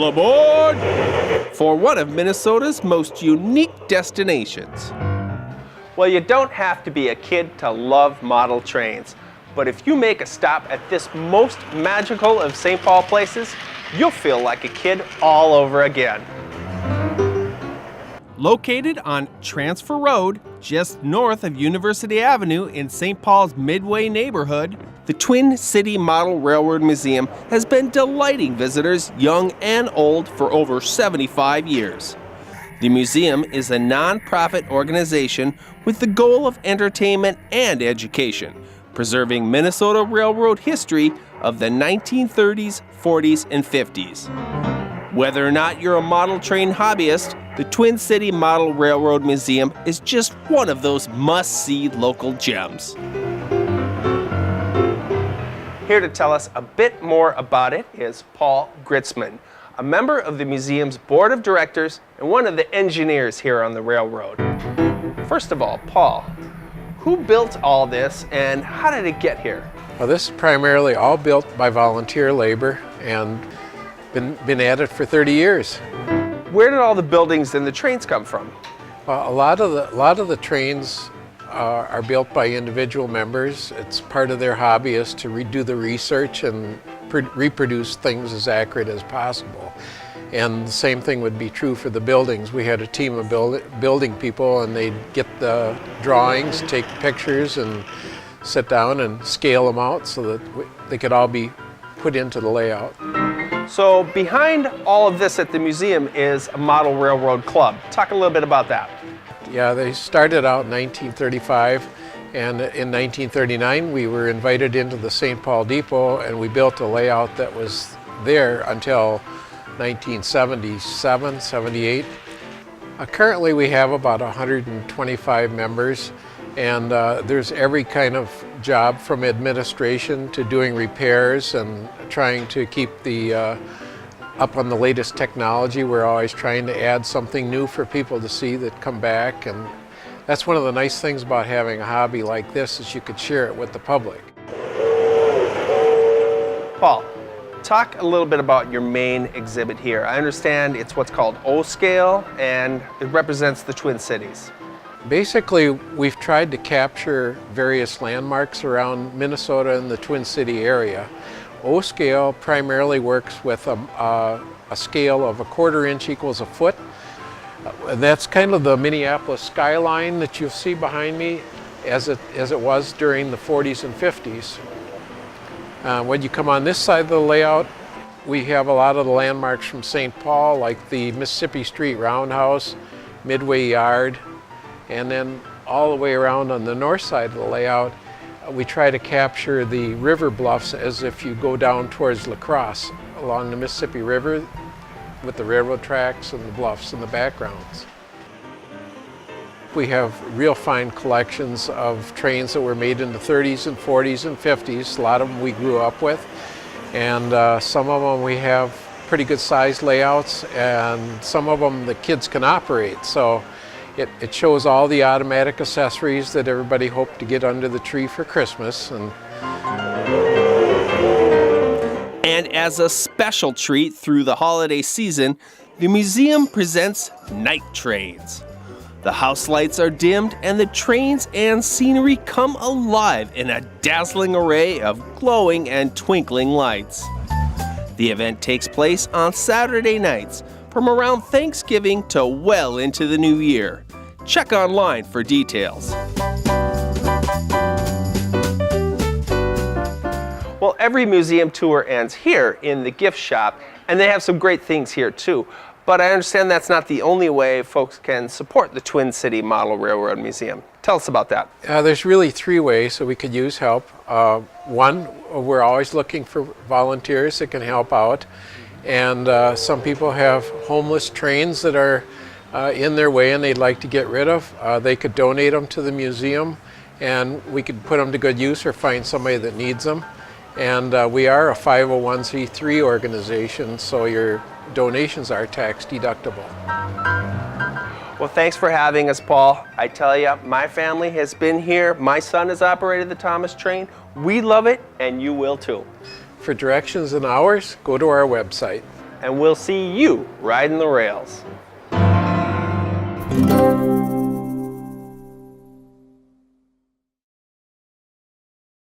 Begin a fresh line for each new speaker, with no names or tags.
All aboard for one of Minnesota's most unique destinations. Well, you don't have to be a kid to love model trains, but if you make a stop at this most magical of St. Paul places, you'll feel like a kid all over again. Located on Transfer Road, just north of University Avenue in St. Paul's Midway neighborhood, the Twin City Model Railroad Museum has been delighting visitors young and old for over 75 years. The museum is a nonprofit organization with the goal of entertainment and education, preserving Minnesota railroad history of the 1930s, 40s, and 50s. Whether or not you're a model train hobbyist, the Twin City Model Railroad Museum is just one of those must-see local gems. Here to tell us a bit more about it is Paul Gruetzman, a member of the museum's board of directors and one of the engineers here on the railroad. First of all, Paul, who built all this and how did it get here?
Well, this is primarily all built by volunteer labor and been at it for 30 years.
Where did all the buildings and the trains come from?
Well, a lot of the trains are built by individual members. It's part of their hobby is to do the research and reproduce things as accurate as possible. And the same thing would be true for the buildings. We had a team of building people, and they'd get the drawings, take pictures, and sit down and scale them out so that they could all be put into the layout.
So behind all of this at the museum is a model railroad club. Talk a little bit about that.
Yeah, they started out in 1935, and in 1939 we were invited into the St. Paul Depot, and we built a layout that was there until 1977, 78. Currently we have about 125 members, and there's every kind of job from administration to doing repairs and trying to keep the up on the latest technology. We're always trying to add something new for people to see that come back, and that's one of the nice things about having a hobby like this is you could share it with the public.
Paul, talk a little bit about your main exhibit here. I understand it's what's called O-scale, and it represents the Twin Cities.
Basically, we've tried to capture various landmarks around Minnesota and the Twin City area. O-scale primarily works with a scale of 1/4 inch equals a foot. That's kind of the Minneapolis skyline that you'll see behind me as it was during the 40s and 50s. When you come on this side of the layout, we have a lot of the landmarks from St. Paul, like the Mississippi Street Roundhouse, Midway Yard, and then all the way around on the north side of the layout, we try to capture the river bluffs as if you go down towards La Crosse along the Mississippi River with the railroad tracks and the bluffs in the backgrounds. We have real fine collections of trains that were made in the 30s and 40s and 50s. A lot of them we grew up with, and some of them we have pretty good sized layouts, and some of them the kids can operate. So it shows all the automatic accessories that everybody hoped to get under the tree for Christmas.
And as a special treat through the holiday season, the museum presents night trains. The house lights are dimmed and the trains and scenery come alive in a dazzling array of glowing and twinkling lights. The event takes place on Saturday nights from around Thanksgiving to well into the new year. Check online for details. Well, every museum tour ends here in the gift shop, and they have some great things here too. But I understand that's not the only way folks can support the Twin City Model Railroad Museum. Tell us about that.
There's really 3 ways that we could use help. One, we're always looking for volunteers that can help out. And some people have homeless trains that are in their way and they'd like to get rid of. They could donate them to the museum, and we could put them to good use or find somebody that needs them. And we are a 501c3 organization, so your donations are tax deductible.
Well, thanks for having us, Paul. I tell you, my family has been here. My son has operated the Thomas train. We love it, and you will too.
For directions and hours, go to our website.
and we'll see you riding the rails.